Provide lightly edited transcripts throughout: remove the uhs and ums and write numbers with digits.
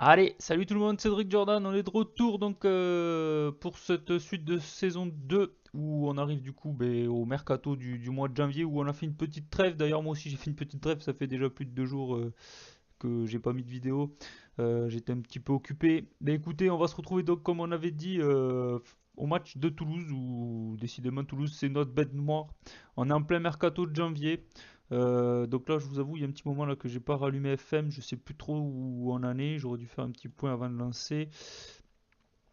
Allez, salut tout le monde, Cédric Jordan, on est de retour donc pour cette suite de saison 2 où on arrive du coup au mercato du mois de janvier où on a fait une petite trêve. D'ailleurs moi aussi j'ai fait une petite trêve, ça fait déjà plus de 2 jours que j'ai pas mis de vidéo. J'étais un petit peu occupé. Mais écoutez, on va se retrouver donc comme on avait dit au match de Toulouse où décidément Toulouse c'est notre bête noire. On est en plein mercato de janvier. Donc là, je vous avoue, il y a un petit moment là que j'ai pas rallumé FM, je sais plus trop où on en est. J'aurais dû faire un petit point avant de lancer.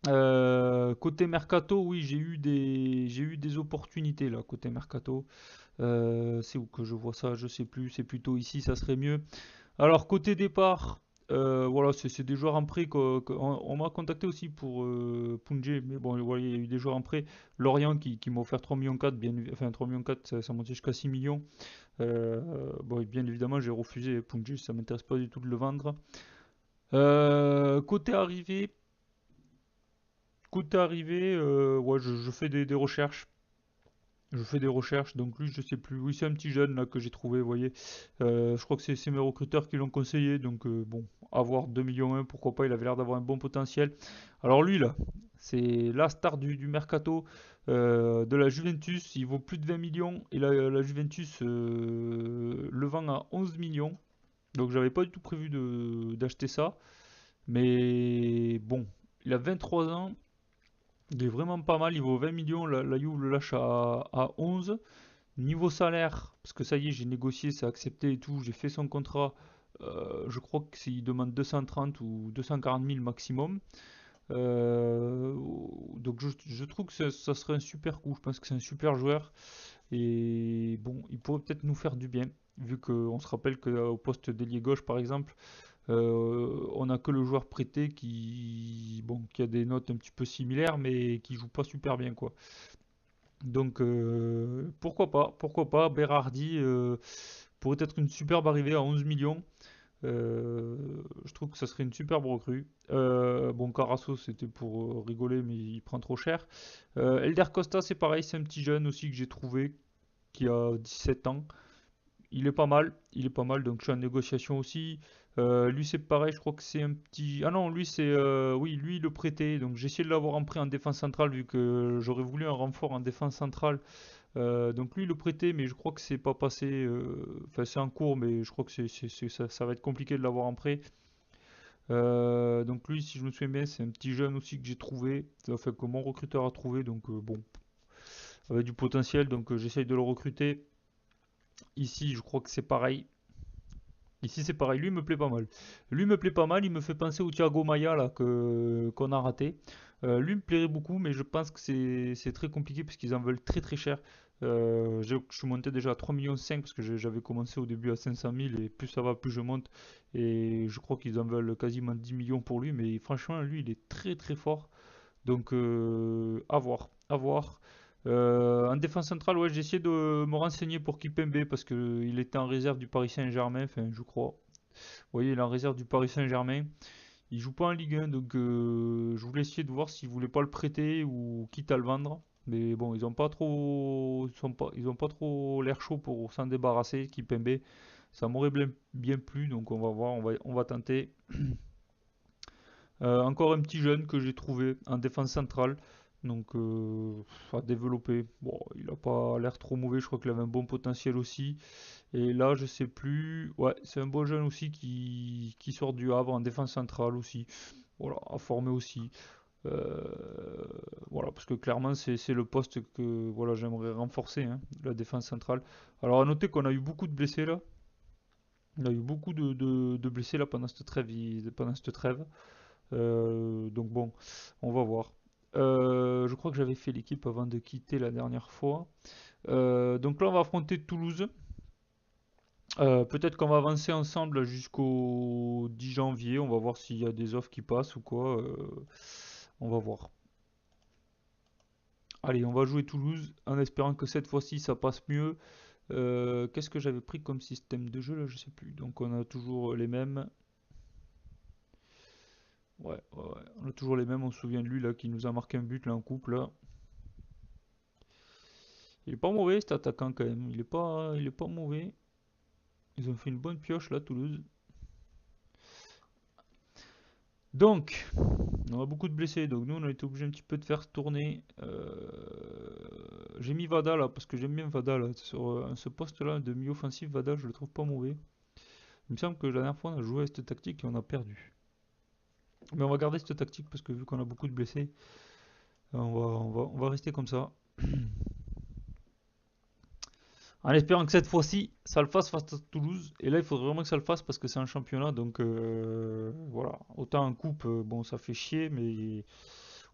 Côté mercato, oui, j'ai eu des opportunités là côté mercato. C'est où que je vois ça, je sais plus. C'est plutôt ici, ça serait mieux. Alors côté départ, voilà, c'est des joueurs en prêt. On m'a contacté aussi pour Pounjé, mais bon, voilà, il y a eu des joueurs en prêt. Lorient qui m'a offert 3 millions 4, enfin 3 millions 4, ça montait jusqu'à 6 millions. Bon, bien évidemment, j'ai refusé Pounji, ça m'intéresse pas du tout de le vendre. Côté arrivée, ouais, je fais des recherches. Je fais des recherches, donc lui, je sais plus. Oui, c'est un petit jeune là que j'ai trouvé, vous voyez. Je crois que c'est mes recruteurs qui l'ont conseillé, donc bon, avoir 2 millions 1, pourquoi pas, il avait l'air d'avoir un bon potentiel. Alors lui là, c'est la star du mercato de la Juventus, il vaut plus de 20 millions, et la Juventus le vend à 11 millions. Donc j'avais pas du tout prévu d'acheter ça. Mais bon, il a 23 ans. Il est vraiment pas mal. Il vaut 20 millions. La Juve le lâche à 11. Niveau salaire, parce que ça y est, j'ai négocié, c'est accepté et tout. J'ai fait son contrat. Je crois qu'il demande 230 ou 240 000 maximum. Euh, donc je trouve que ça serait un super coup. Je pense que c'est un super joueur. Et bon, il pourrait peut-être nous faire du bien. Vu qu'on se rappelle qu'au poste d'ailier gauche, par exemple, on n'a que le joueur prêté qui a des notes un petit peu similaires, mais qui joue pas super bien, quoi. Donc pourquoi pas, Berardi pourrait être une superbe arrivée à 11 millions. Euh, je trouve que ça serait une superbe recrue. Bon, Carasso, c'était pour rigoler, mais il prend trop cher. Elder Costa, c'est pareil, c'est un petit jeune aussi que j'ai trouvé, qui a 17 ans. Il est pas mal, il est pas mal, donc je suis en négociation aussi. Lui c'est pareil, je crois que c'est un petit... Ah non, lui c'est... Oui, lui il le prêtait, donc j'ai essayé de l'avoir en prêt en défense centrale vu que j'aurais voulu un renfort en défense centrale. Donc lui il le prêtait, mais je crois que c'est pas passé... Enfin c'est en cours, mais je crois que ça va être compliqué de l'avoir en prêt. Donc lui, si je me souviens bien, c'est un petit jeune aussi que j'ai trouvé, enfin que mon recruteur a trouvé, donc bon, avec du potentiel, donc j'essaye de le recruter. Ici, je crois que c'est pareil. Ici, c'est pareil. Lui me plaît pas mal. Lui me plaît pas mal. Il me fait penser au Thiago Maia là qu'on a raté. Lui me plairait beaucoup, mais je pense que c'est très compliqué parce qu'ils en veulent très très cher. Je suis monté déjà à 3,5 millions parce que j'avais commencé au début à 500 000 et plus ça va, plus je monte. Et je crois qu'ils en veulent quasiment 10 millions pour lui. Mais franchement, lui, il est très très fort. Donc, à voir. À voir. En défense centrale, ouais, j'ai essayé de me renseigner pour Kipembe parce qu'il était en réserve du Paris Saint-Germain, enfin, je crois. Vous voyez, il est en réserve du Paris Saint-Germain. Il joue pas en Ligue 1, donc je voulais essayer de voir s'ils voulaient pas le prêter ou quitte à le vendre. Mais bon, ils ont pas trop l'air chaud pour s'en débarrasser, Kipembe. Ça m'aurait bien plu, donc on va voir, on va tenter. Encore un petit jeune que j'ai trouvé en défense centrale. Donc à développer. Bon, il a pas l'air trop mauvais, je crois qu'il avait un bon potentiel aussi. Et là, je sais plus. Ouais, c'est un beau jeune aussi qui sort du Havre en défense centrale aussi. Voilà, à former aussi. Euh, voilà, parce que clairement, c'est le poste que voilà, j'aimerais renforcer, hein, la défense centrale. Alors à noter qu'on a eu beaucoup de blessés là. On a eu beaucoup de blessés là pendant cette trêve. Pendant cette trêve. Donc bon, on va voir. Je crois que j'avais fait l'équipe avant de quitter la dernière fois. Donc là, on va affronter Toulouse. Peut-être qu'on va avancer ensemble jusqu'au 10 janvier. On va voir s'il y a des offres qui passent ou quoi. On va voir. Allez, on va jouer Toulouse en espérant que cette fois-ci ça passe mieux. Qu'est-ce que j'avais pris comme système de jeu là? Je sais plus. Donc on a toujours les mêmes. Ouais. On a toujours les mêmes. On se souvient de lui là qui nous a marqué un but là en coupe là. Il est pas mauvais cet attaquant quand même. Il est pas mauvais. Ils ont fait une bonne pioche là, Toulouse. Donc, on a beaucoup de blessés, donc nous on a été obligé un petit peu de faire tourner. J'ai mis Vada là, parce que j'aime bien Vada là. Sur ce poste-là de milieu offensif, Vada, je le trouve pas mauvais. Il me semble que la dernière fois on a joué à cette tactique et on a perdu. Mais on va garder cette tactique parce que vu qu'on a beaucoup de blessés, on va rester comme ça. En espérant que cette fois-ci, ça le fasse face à Toulouse. Et là, il faudrait vraiment que ça le fasse parce que c'est un championnat. Donc voilà. Autant en coupe, bon, ça fait chier, mais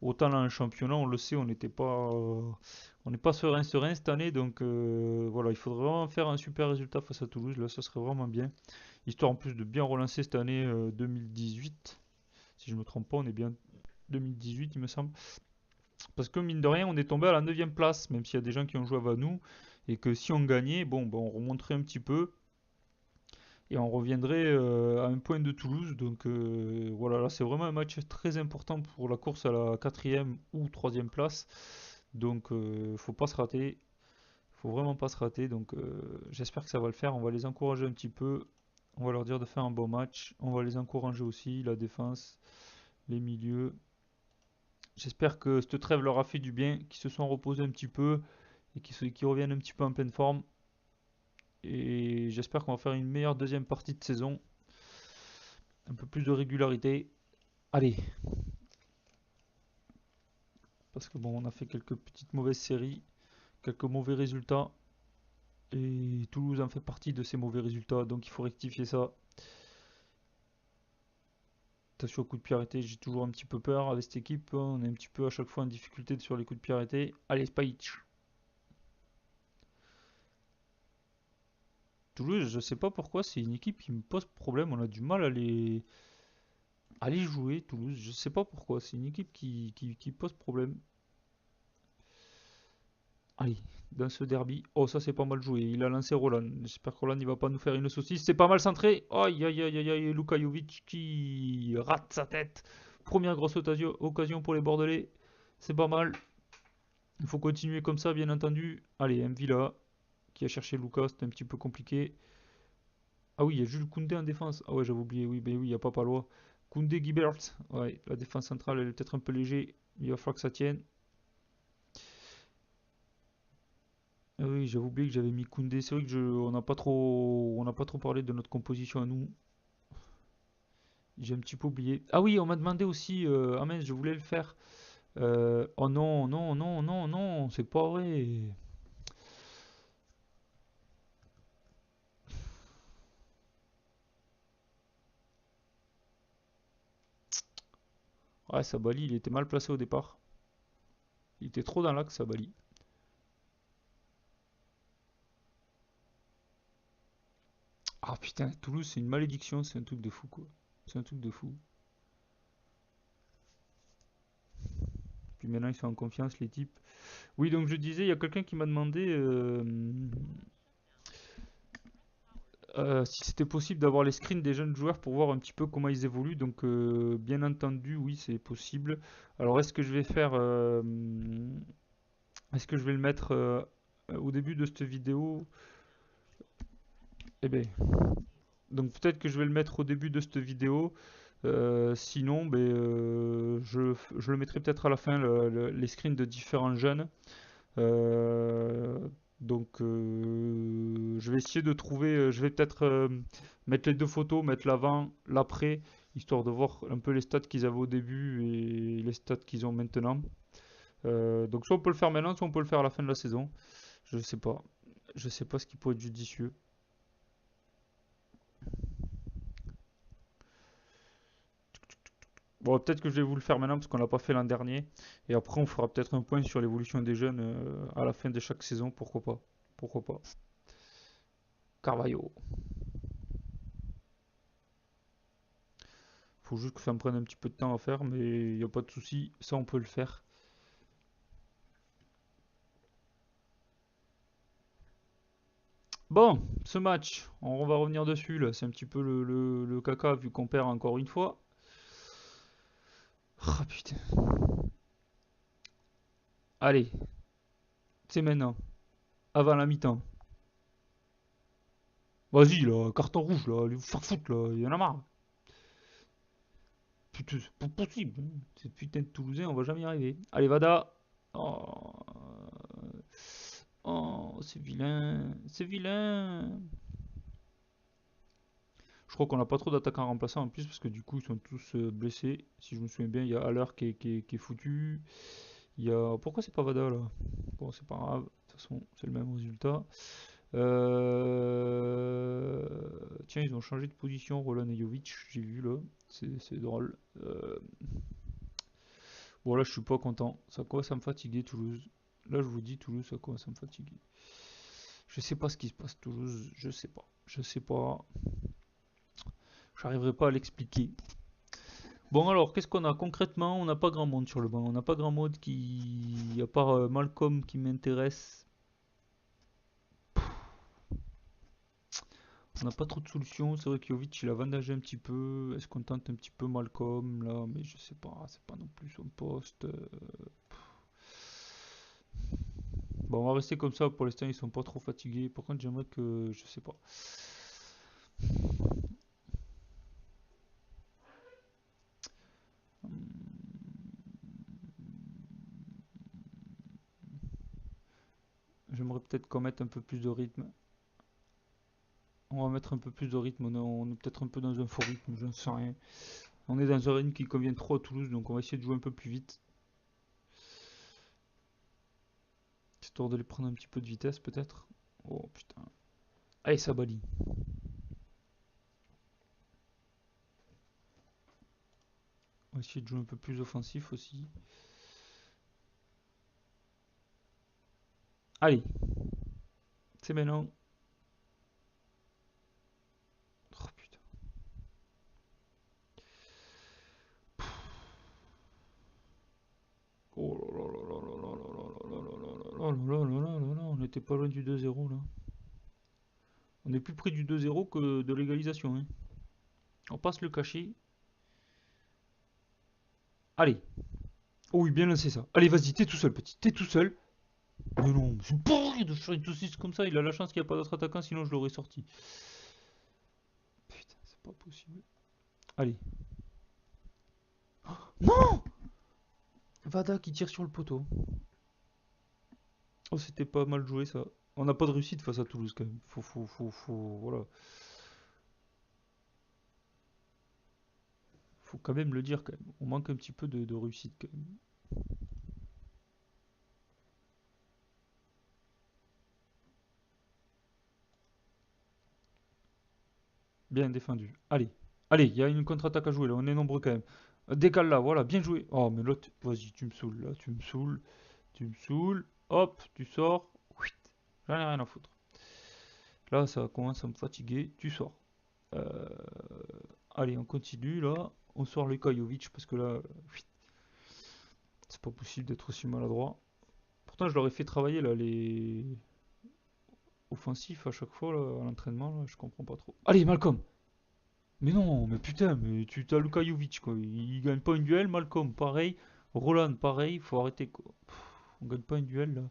autant là en championnat, on le sait, on n'est pas serein serein cette année. Donc voilà, il faudrait vraiment faire un super résultat face à Toulouse. Là, ça serait vraiment bien. Histoire en plus de bien relancer cette année 2018. Si je ne me trompe pas, on est bien 2018, il me semble. Parce que mine de rien, on est tombé à la 9 place, même s'il y a des gens qui ont joué avant nous. Et que si on gagnait, bon, ben, on remonterait un petit peu. Et on reviendrait à un point de Toulouse. Donc voilà, là c'est vraiment un match très important pour la course à la quatrième ou troisième place. Donc faut pas se rater. Faut vraiment pas se rater. Donc j'espère que ça va le faire. On va les encourager un petit peu. On va leur dire de faire un bon match. On va les encourager aussi, la défense, les milieux. J'espère que cette trêve leur a fait du bien, qu'ils se sont reposés un petit peu et qu'ils reviennent un petit peu en pleine forme. Et j'espère qu'on va faire une meilleure deuxième partie de saison. Un peu plus de régularité. Allez, parce que bon, on a fait quelques petites mauvaises séries, quelques mauvais résultats. Et Toulouse en fait partie de ces mauvais résultats, donc il faut rectifier ça. Attention aux coups de pied arrêtés, j'ai toujours un petit peu peur avec cette équipe. On est un petit peu à chaque fois en difficulté sur les coups de pied arrêtés. Allez, Spahic. Toulouse, je sais pas pourquoi, c'est une équipe qui me pose problème. On a du mal à les jouer, Toulouse. Je sais pas pourquoi. C'est une équipe qui pose problème. Allez, dans ce derby. Oh, ça c'est pas mal joué. Il a lancé Roland. J'espère que Roland il va pas nous faire une saucisse. C'est pas mal centré. Aïe aïe aïe aïe aïe. Luka Jovic qui rate sa tête. Première grosse occasion pour les Bordelais. C'est pas mal. Il faut continuer comme ça, bien entendu. Allez, Mvila qui a cherché Lucas. C'était un petit peu compliqué. Ah oui, il y a Jules Koundé en défense. Ah ouais, j'avais oublié. Oui, ben oui, il n'y a pas Palois. Koundé Guibert. Ouais, la défense centrale, elle est peut-être un peu léger. Il va falloir que ça tienne. Ah oui, j'avais oublié que j'avais mis Koundé. C'est vrai que on n'a pas trop parlé de notre composition à nous. J'ai un petit peu oublié. Ah oui, on m'a demandé aussi. Ah mince, je voulais le faire. Oh non, non, non, non, non, c'est pas vrai. Ouais, Sabali, il était mal placé au départ. Il était trop dans l'axe, Sabali. Ah putain, Toulouse, c'est une malédiction, c'est un truc de fou, quoi. C'est un truc de fou. Puis maintenant, ils sont en confiance, les types. Oui, donc je disais, il y a quelqu'un qui m'a demandé si c'était possible d'avoir les screens des jeunes joueurs pour voir un petit peu comment ils évoluent. Donc, bien entendu, oui, c'est possible. Alors, est-ce que je vais le mettre au début de cette vidéo? Eh bien, donc peut-être que je vais le mettre au début de cette vidéo. Sinon, ben, je le mettrai peut-être à la fin, les screens de différents jeunes. Euh, donc, je vais essayer de trouver. Je vais peut-être mettre les deux photos, mettre l'avant, l'après, histoire de voir un peu les stats qu'ils avaient au début et les stats qu'ils ont maintenant. Donc, soit on peut le faire maintenant, soit on peut le faire à la fin de la saison. Je sais pas. Je sais pas ce qui pourrait être judicieux. Bon, peut-être que je vais vous le faire maintenant parce qu'on l'a pas fait l'an dernier. Et après, on fera peut-être un point sur l'évolution des jeunes à la fin de chaque saison. Pourquoi pas? Pourquoi pas? Carvalho. Faut juste que ça me prenne un petit peu de temps à faire, mais il n'y a pas de souci, ça on peut le faire. Bon, ce match, on va revenir dessus là, c'est un petit peu le caca vu qu'on perd encore une fois. Ah putain. Allez, c'est maintenant, avant la mi-temps. Vas-y là, carton rouge là, allez vous faire foutre là, il y en a marre. Putain, c'est pas possible. Cette putain de Toulousain, on va jamais y arriver. Allez, Vada. Oh, oh c'est vilain. C'est vilain. Je crois qu'on n'a pas trop d'attaquants remplaçants en plus parce que du coup ils sont tous blessés. Si je me souviens bien, il y a Haller qui est foutu. Il y a... Pourquoi c'est pas Vada là? Bon, c'est pas grave. De toute façon, c'est le même résultat. Tiens, ils ont changé de position, Roland et Jovic, j'ai vu là. C'est drôle. Bon, là, je suis pas content. Ça commence à me fatiguer, Toulouse. Là, je vous dis, Toulouse, ça commence à me fatiguer. Je sais pas ce qui se passe, Toulouse. Je sais pas. Je sais pas. J'arriverai pas à l'expliquer. Bon, alors, qu'est-ce qu'on a concrètement? On n'a pas grand monde sur le banc. On n'a pas grand monde qui. À part Malcolm qui m'intéresse. On n'a pas trop de solutions. C'est vrai qu'Jovic il a vandagé un petit peu. Est-ce qu'on tente un petit peu Malcolm là? Mais je sais pas. C'est pas non plus son poste. Bon, on va rester comme ça. Pour l'instant, ils sont pas trop fatigués. Par contre, j'aimerais que. Je sais pas. J'aimerais peut-être qu'on mette un peu plus de rythme. On va mettre un peu plus de rythme. On est peut-être un peu dans un faux rythme. Je ne sais rien. On est dans un rythme qui convient trop à Toulouse. Donc, on va essayer de jouer un peu plus vite. Histoire de les prendre un petit peu de vitesse, peut-être. Oh putain. Allez, Sabali. On va essayer de jouer un peu plus offensif aussi. Allez, c'est maintenant. Oh putain. Oh là là là là là là là là là là là là là là là là, on n'était pas loin du 2-0 là. On est plus près du 2-0 que de l'égalisation. Hein. On passe le cachet. Allez. Oh oui, bien lancé ça. Allez, vas-y, t'es tout seul, petit. T'es tout seul. Mais non, c'est pourri de faire une saucisse comme ça. Il a la chance qu'il n'y a pas d'autre attaquant, sinon je l'aurais sorti. Putain, c'est pas possible. Allez. Non, Vada qui tire sur le poteau. Oh, c'était pas mal joué ça. On n'a pas de réussite face à Toulouse quand même. Voilà. Faut quand même le dire quand même. On manque un petit peu de réussite quand même. Bien défendu. Allez. Allez, il y a une contre-attaque à jouer là. On est nombreux quand même. Décale là, voilà, bien joué. Oh, mais l'autre, vas-y, tu me saoules là. Tu me saoules. Tu me saoules. Hop, tu sors. Whit. J'en ai rien à foutre. Là, ça commence à me fatiguer. Tu sors. Euh, Allez, on continue là. On sort le Kajovic parce que là, c'est pas possible d'être aussi maladroit. Pourtant, je leur ai fait travailler là les offensifs à chaque fois là, à l'entraînement. Là, je comprends pas trop. Allez, Malcolm! Mais non, mais putain, mais tu t'as Luka Jovic quoi. Il gagne pas un duel, Malcolm, pareil. Roland, pareil. Faut arrêter quoi. On gagne pas un duel là.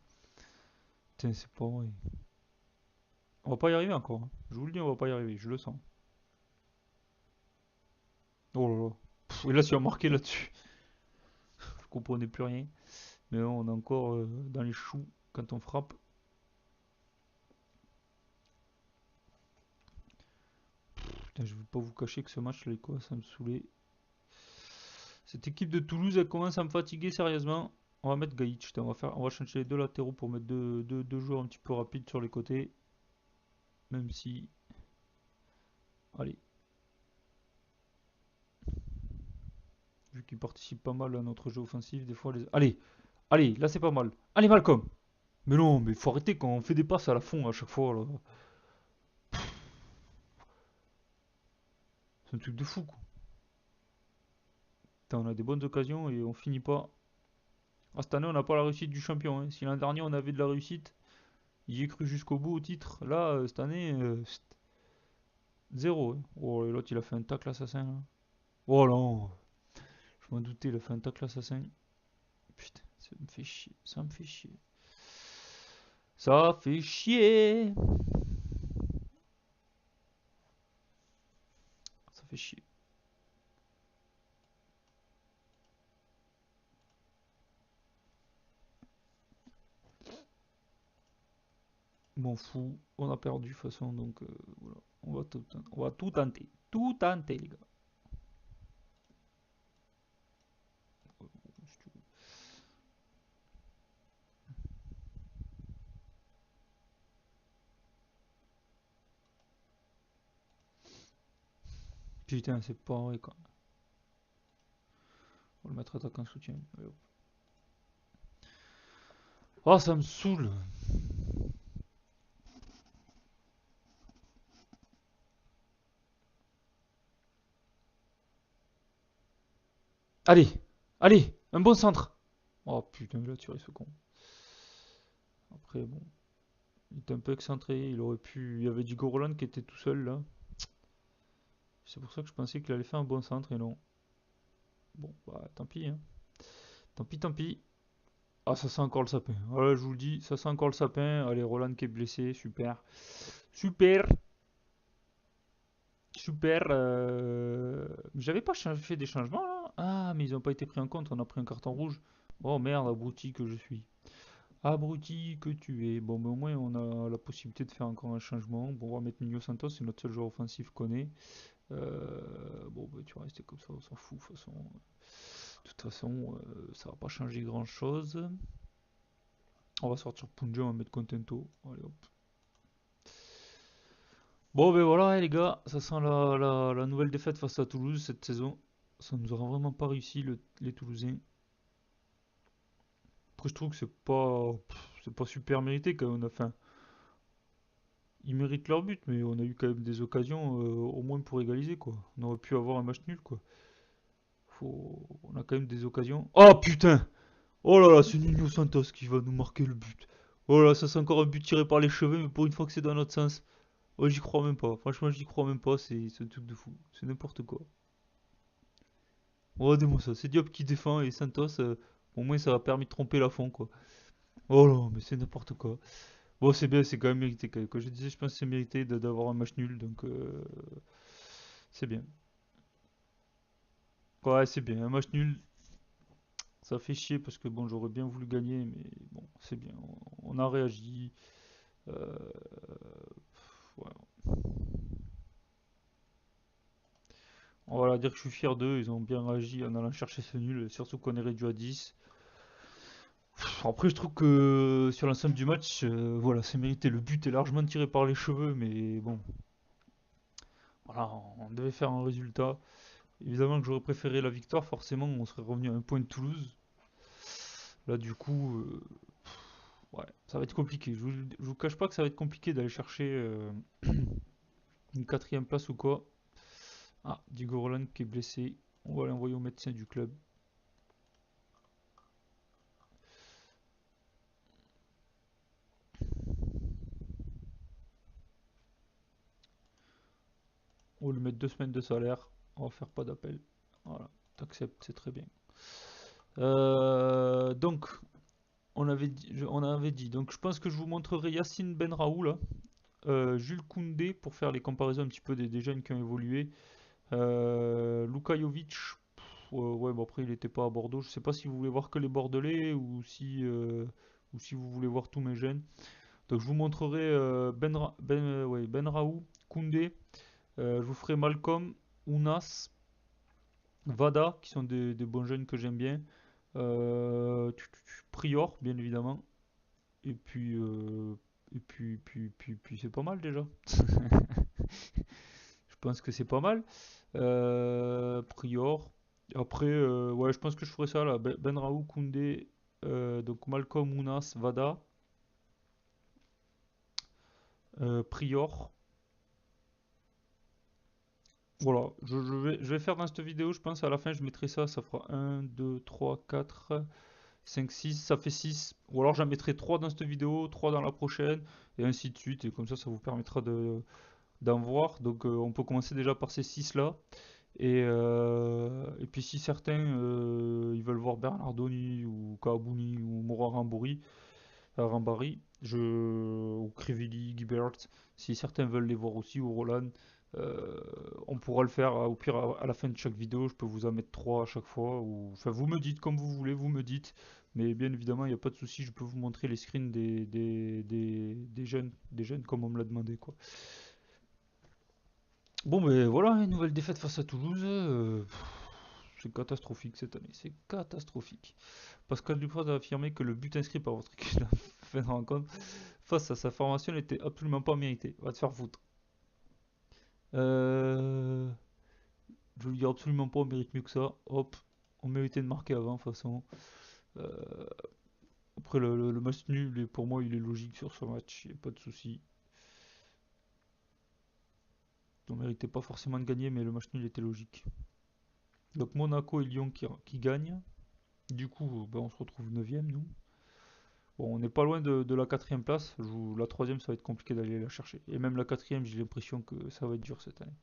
Putain, c'est pas vrai. On va pas y arriver encore. Hein. Je vous le dis, on va pas y arriver, je le sens. Oh là là. Et là, si on marqué là-dessus, je comprenais plus rien. Mais non, on est encore dans les choux quand on frappe. Putain, je vais pas vous cacher que ce match là, quoi, ça me saoulait. Cette équipe de Toulouse, elle commence à me fatiguer sérieusement. On va mettre Gaïch, on va changer les deux latéraux pour mettre deux joueurs un petit peu rapides sur les côtés. Même si. Allez. Vu qu'ils participent pas mal à notre jeu offensif, des fois les. Allez! Allez, là c'est pas mal. Allez Malcolm! Mais non, mais faut arrêter quand on fait des passes à la fond à chaque fois là. C'est un truc de fou quoi. Putain, on a des bonnes occasions et on finit pas. Ah, cette année on n'a pas la réussite du champion. Hein. Si l'an dernier on avait de la réussite, j'y ai cru jusqu'au bout au titre. Là, cette année, zéro. Hein. Oh, et l'autre il a fait un tacle assassin là. Oh non! Je m'en doutais, il a fait un tacle assassin. Putain, ça me fait chier. Ça me fait chier. Ça fait chier. Ça fait chier. m'en fous, on a perdu de toute façon, donc voilà. On va tout tenter. Tout tenter, les gars. Putain, c'est pas vrai, quoi. On va le mettre attaquant soutien. Allez, hop. Oh, ça me saoule. Allez, allez, un bon centre. Oh putain, il a tiré ce con. Après, bon, il était un peu excentré. Il aurait pu. Il y avait Diego Roland qui était tout seul là. C'est pour ça que je pensais qu'il allait faire un bon centre et non. Bon, bah tant pis, hein. Tant pis, tant pis. Ah, ça sent encore le sapin. Voilà, je vous le dis, ça sent encore le sapin. Allez, Roland qui est blessé, super. Super, super. J'avais pas fait des changements là. Ah, mais ils ont pas été pris en compte, on a pris un carton rouge. Oh merde, abruti que je suis. Abruti que tu es. Bon, mais au moins on a la possibilité de faire encore un changement. Bon, on va mettre Nuno Santos, c'est notre seul joueur offensif qu'on ait. Bon, bah, tu vas rester comme ça, on s'en fout. De toute façon, ça va pas changer grand chose. On va sortir Punja, on va mettre Contento. Allez hop. Bon, ben voilà, les gars, ça sent la nouvelle défaite face à Toulouse cette saison. Ça nous aura vraiment pas réussi, les Toulousains. Après, je trouve que c'est pas super mérité quand même. Enfin, ils méritent leur but, mais on a eu quand même des occasions au moins pour égaliser, quoi. On aurait pu avoir un match nul, quoi. On a quand même des occasions. Oh putain! Oh là là, c'est Nuno Santos qui va nous marquer le but. Oh là, ça c'est encore un but tiré par les cheveux, mais pour une fois que c'est dans notre sens. Oh, j'y crois même pas. Franchement, j'y crois même pas. C'est un truc de fou. C'est n'importe quoi. Regardez-moi ça. C'est Diop qui défend et Santos, au moins ça a permis de tromper la fond, quoi. Oh là, mais c'est n'importe quoi. Bon, c'est bien, c'est quand même mérité. Quand je disais, je pense que c'est mérité d'avoir un match nul, donc c'est bien. Ouais, c'est bien. Un match nul, ça fait chier parce que bon, j'aurais bien voulu gagner, mais bon, c'est bien. On a réagi. Euh, ouais. On va leur dire que je suis fier d'eux. Ils ont bien réagi en allant chercher ce nul, surtout qu'on est réduit à 10. Après, je trouve que sur l'ensemble du match, voilà, c'est mérité. Le but est largement tiré par les cheveux, mais bon, voilà, on devait faire un résultat. Évidemment que j'aurais préféré la victoire, forcément, on serait revenu à un point de Toulouse. Là, du coup, ouais, ça va être compliqué. Je vous cache pas que ça va être compliqué d'aller chercher une quatrième place ou quoi. Ah, Diego Roland qui est blessé. On va l'envoyer au médecin du club. On va lui mettre 2 semaines de salaire. On va faire pas d'appel. Voilà, t'acceptes, c'est très bien. Donc, on avait dit. Donc, je pense que je vous montrerai Yacine Benraou là. Jules Koundé pour faire les comparaisons un petit peu des jeunes qui ont évolué. Luka Jovic, ouais, bon après il n'était pas à Bordeaux. Je sais pas si vous voulez voir que les Bordelais ou si vous voulez voir tous mes jeunes. Donc je vous montrerai ouais, Benraou, Koundé. Je vous ferai Malcolm, Ounas, Vada, qui sont des bons jeunes que j'aime bien. Prior, bien évidemment. Et puis, puis c'est pas mal déjà. Je pense que c'est pas mal. Prior. Après, ouais, je pense que je ferai ça là. Benraou, Koundé, donc Malcolm, Mounas, Vada, Prior. Voilà, je vais faire dans cette vidéo, je pense à la fin, je mettrai ça. Ça fera 1, 2, 3, 4, 5, 6. Ça fait 6. Ou alors j'en mettrai 3 dans cette vidéo, 3 dans la prochaine, et ainsi de suite. Et comme ça vous permettra d'en voir. Donc on peut commencer déjà par ces 6 là. Et puis si certains ils veulent voir Bernardoni ou Kaabouni ou Moura Rambari, ou Krivili, Guibert, si certains veulent les voir aussi, ou Roland, on pourra le faire au pire à la fin de chaque vidéo. Je peux vous en mettre 3 à chaque fois. Enfin, vous me dites comme vous voulez, vous me dites. Mais bien évidemment, il n'y a pas de souci, je peux vous montrer les screens des jeunes comme on me l'a demandé, quoi. Bon, ben voilà, une nouvelle défaite face à Toulouse. C'est catastrophique cette année, c'est catastrophique. Pascal Dupraz a affirmé que le but inscrit par votre équipe à la fin de rencontre face à sa formation n'était absolument pas mérité. Va te faire foutre. Euh, je veux dire absolument pas, on mérite mieux que ça. Hop, on méritait de marquer avant, de toute façon. Euh, après, le match nul, pour moi, il est logique sur ce match, il n'y a pas de souci. On méritait pas forcément de gagner, mais le match nul était logique. Donc Monaco et Lyon qui gagnent. Du coup, ben, on se retrouve 9ème, nous. Bon, on n'est pas loin de la quatrième place. La troisième, ça va être compliqué d'aller la chercher. Et même la quatrième, j'ai l'impression que ça va être dur cette année.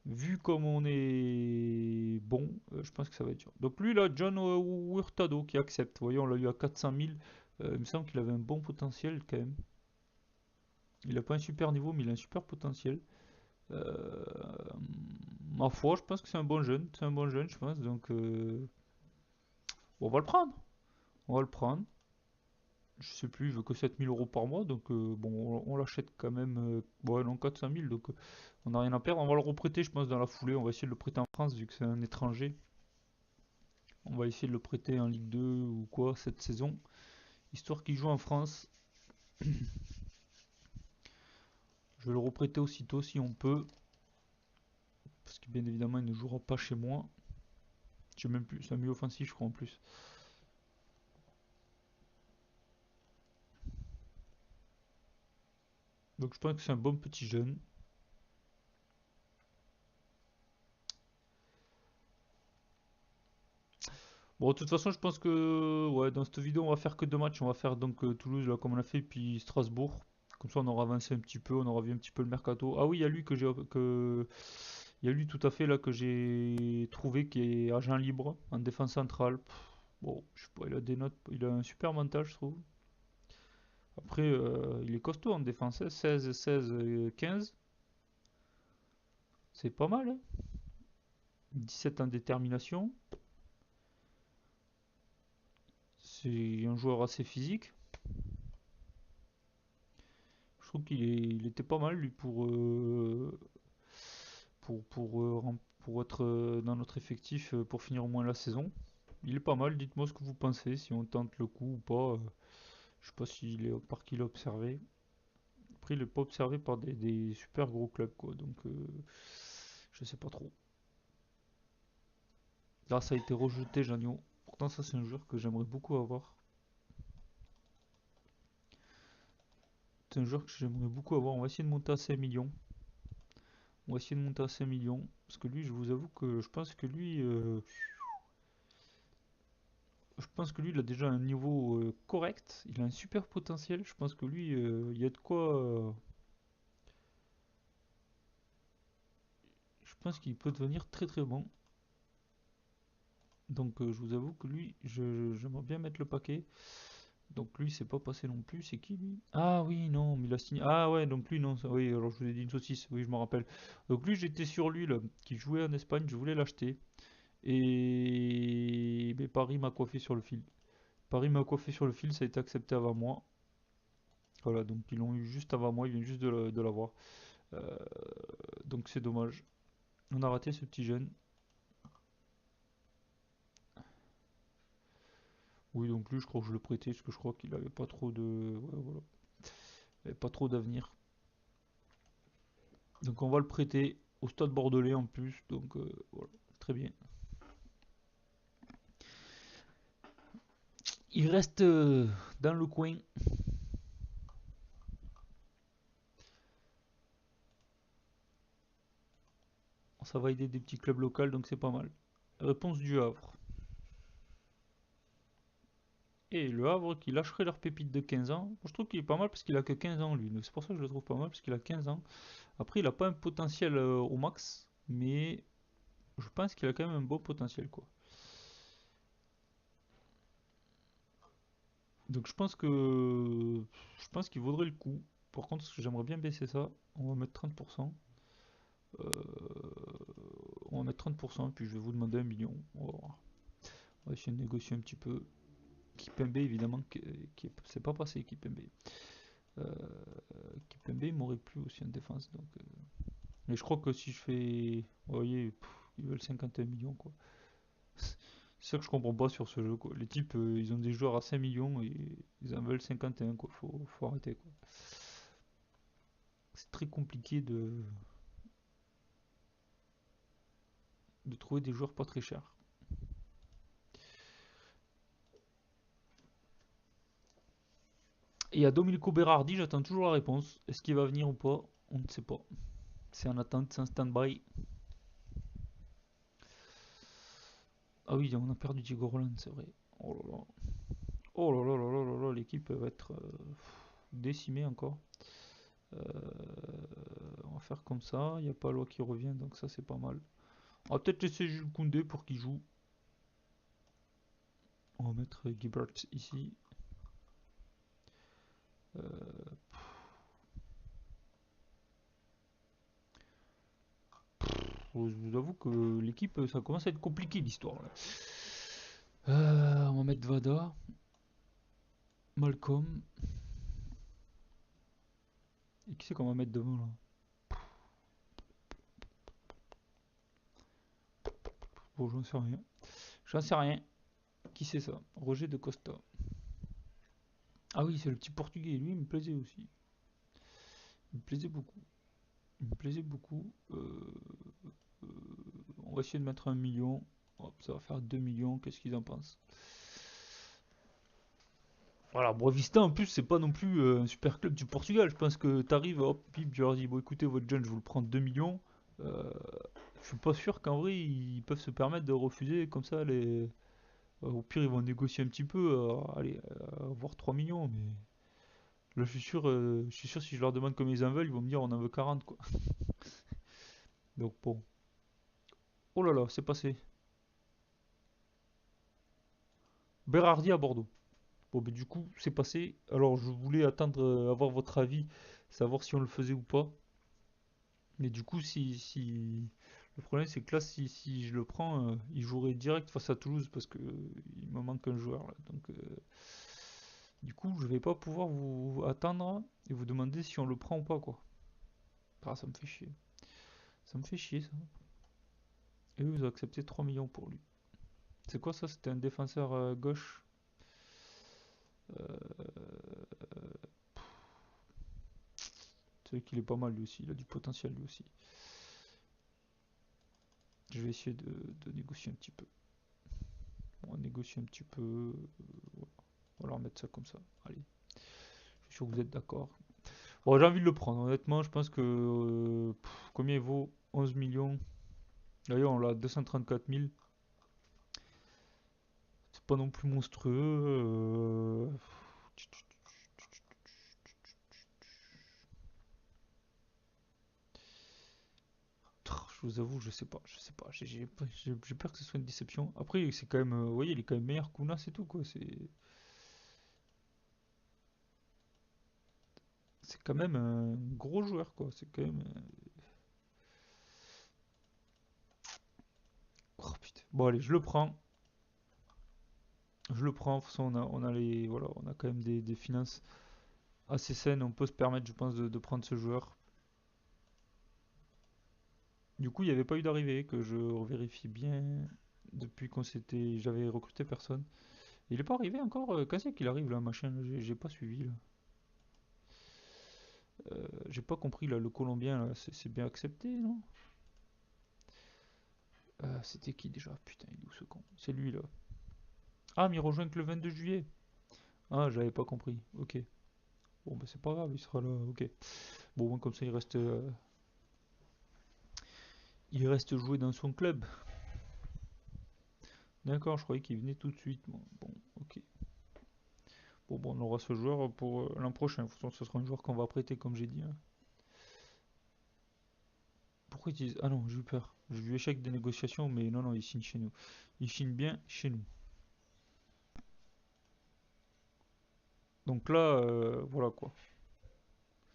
Vu comme on est bon, je pense que ça va être dur. Donc lui, là, John Hurtado qui accepte. Vous voyez, on l'a eu à 400 000. Il me semble qu'il avait un bon potentiel quand même. Il n'a pas un super niveau, mais il a un super potentiel. Euh, Ma foi, je pense que c'est un bon jeune. C'est un bon jeune, je pense. Donc, bon, on va le prendre. On va le prendre. Je sais plus, il veut que 7 000 € par mois. Donc, bon, on l'achète quand même. Ouais, non, 400 000. Donc, on n'a rien à perdre. On va le reprêter, je pense, dans la foulée. On va essayer de le prêter en France, vu que c'est un étranger. On va essayer de le prêter en Ligue 2 ou quoi cette saison. Histoire qu'il joue en France. Je vais le reprêter aussitôt si on peut. Parce que bien évidemment, il ne jouera pas chez moi. Je sais même plus. C'est un milieu offensif, je crois, en plus. Donc, je pense que c'est un bon petit jeune. Bon, de toute façon, je pense que ouais, dans cette vidéo, on va faire que deux matchs. On va faire donc Toulouse, là, comme on a fait, puis Strasbourg. Comme ça, on aura avancé un petit peu, on aura vu un petit peu le mercato. Ah oui, il y a lui il y a lui tout à fait là que j'ai trouvé qui est agent libre en défense centrale. Bon, je sais pas, il a des notes, il a un super mental, je trouve. Après, il est costaud en défense, hein, 16, 16, 15. C'est pas mal, hein. 17 en détermination. C'est un joueur assez physique. Je trouve il était pas mal, lui, pour être dans notre effectif pour finir au moins la saison. Il est pas mal, dites-moi ce que vous pensez, si on tente le coup ou pas. Je sais pas par qui il est observé. Après, il est pas observé par des super gros clubs, quoi. Donc, je sais pas trop. Là, ça a été rejeté, Janio. Pourtant, ça, c'est un joueur que j'aimerais beaucoup avoir. C'est un joueur que j'aimerais beaucoup avoir. On va essayer de monter à 5 millions. On va essayer de monter à 5 millions. Parce que lui, je vous avoue que je pense que lui, il a déjà un niveau correct. Il a un super potentiel. Je pense que lui, il y a de quoi. Je pense qu'il peut devenir très très bon. Donc, je vous avoue que lui, j'aimerais bien mettre le paquet. Donc lui, c'est pas passé non plus. C'est qui lui? Ah oui, non, mais il a signé. Ah ouais, donc lui, non. Oui, alors je vous ai dit une saucisse. Oui, je me rappelle. Donc lui, j'étais sur lui, là, qui jouait en Espagne. Je voulais l'acheter. Et mais Paris m'a coiffé sur le fil. Paris m'a coiffé sur le fil, ça a été accepté avant moi. Voilà, donc ils l'ont eu juste avant moi, ils viennent juste de l'avoir. Euh, donc c'est dommage. On a raté ce petit jeune. Oui, donc lui, je crois que je le prêtais parce que je crois qu'il avait pas trop de. Ouais, voilà. Il avait pas trop d'avenir. Donc on va le prêter au stade bordelais en plus. Donc voilà, très bien. Il reste dans le coin. Ça va aider des petits clubs locaux, donc c'est pas mal. Réponse du Havre. Et le Havre qui lâcherait leur pépite de 15 ans. Je trouve qu'il est pas mal parce qu'il a que 15 ans lui. Donc c'est pour ça que je le trouve pas mal parce qu'il a 15 ans. Après, il a pas un potentiel au max, mais je pense qu'il a quand même un beau potentiel quoi. Donc je pense qu'il vaudrait le coup. Par contre, j'aimerais bien baisser ça. On va mettre 30%. Euh, on va mettre 30%, puis je vais vous demander 1 million. On va essayer de négocier un petit peu. Kipembe, évidemment, c'est pas passé, Kipembe. Euh, Kipembe, il m'aurait plu aussi en défense. Donc, mais je crois que si je fais. Vous voyez, ils veulent 51 millions, quoi. C'est ça que je comprends pas sur ce jeu, quoi. Les types, ils ont des joueurs à 5 millions et ils en veulent 51, quoi. Faut arrêter, quoi. C'est très compliqué de trouver des joueurs pas très chers. Et à Domenico Berardi, j'attends toujours la réponse. Est-ce qu'il va venir ou pas? On ne sait pas. C'est en attente, c'est un stand-by. Ah oui, on a perdu Diego Roland, c'est vrai. Oh là là. Oh là là là là là là, l'équipe va être décimée encore. Euh, on va faire comme ça. Il n'y a pas Loi qui revient, donc ça c'est pas mal. On va peut-être laisser Jules Koundé pour qu'il joue. On va mettre Gilbert ici. Euh, je vous avoue que l'équipe, ça commence à être compliqué l'histoire là. On va mettre Vada, Malcolm. Et qui c'est qu'on va mettre devant là? Bon, j'en sais rien. J'en sais rien. Qui c'est ça? Roger de Costa. Ah oui, c'est le petit portugais. Lui, il me plaisait aussi. Il me plaisait beaucoup. Il me plaisait beaucoup. Euh, on va essayer de mettre 1 million. Hop, ça va faire 2 millions. Qu'est-ce qu'ils en pensent? Voilà, Boavista en plus, c'est pas non plus un super club du Portugal. Je pense que t'arrives, hop, pip, tu leur dis, bon écoutez, votre jeune, je vous le prends 2 millions. Euh, je suis pas sûr qu'en vrai, ils peuvent se permettre de refuser comme ça les. Au pire, ils vont négocier un petit peu, allez, voire 3 millions, mais là, je suis sûr si je leur demande combien ils en veulent, ils vont me dire on en veut 40 quoi. Donc bon. Oh là là, c'est passé. Berardi à Bordeaux. Bon, mais du coup, c'est passé. Alors, je voulais attendre, avoir votre avis, savoir si on le faisait ou pas. Mais du coup, le problème, c'est que là, si je le prends, il jouerait direct face à Toulouse parce que il me manque un joueur là. Donc, du coup, je vais pas pouvoir vous attendre et vous demander si on le prend ou pas, quoi. Ah, ça me fait chier. Ça me fait chier, ça. Et eux, ils ont accepté 3 millions pour lui. C'est quoi ça? C'était un défenseur gauche. Euh, c'est vrai qu'il est pas mal lui aussi. Il a du potentiel lui aussi. Je vais essayer de négocier un petit peu. On va négocier un petit peu. Voilà. On va leur mettre ça comme ça. Allez. Je suis sûr que vous êtes d'accord. Bon, j'ai envie de le prendre. Honnêtement, je pense que. Combien il vaut? 11 millions. D'ailleurs, on l'a à 234 000. C'est pas non plus monstrueux. Je vous avoue, je sais pas. Je sais pas. J'ai peur que ce soit une déception. Après, c'est quand même. Vous voyez, il est quand même meilleur qu'Una, c'est tout quoi. C'est quand même un gros joueur quoi. C'est quand même. Oh putain. Bon, allez, je le prends. Je le prends. De toute façon, on a les. Voilà, on a quand même des finances assez saines. On peut se permettre, je pense, de prendre ce joueur. Du coup, il n'y avait pas eu d'arrivée, que je vérifie bien depuis qu'on s'était. J'avais recruté personne. Il est pas arrivé encore? Quand c'est qu'il arrive là, machin? J'ai pas suivi là. J'ai pas compris là, le Colombien là, c'est bien accepté, non? C'était qui déjà? Putain, il est où ce con? C'est lui là. Ah, mais il rejoint que le 22 juillet. Ah, j'avais pas compris. Ok. Bon, bah c'est pas grave, il sera là. Ok. Bon, comme ça, il reste jouer dans son club. D'accord, je croyais qu'il venait tout de suite. Bon, ok. Bon, on aura ce joueur pour l'an prochain. De toute façon, ce sera un joueur qu'on va prêter, comme j'ai dit, hein. Pourquoi ils disent. Ah non, j'ai eu peur. J'ai vu échec des négociations, mais non, non, il signe chez nous. Il signe bien chez nous. Donc là, voilà quoi.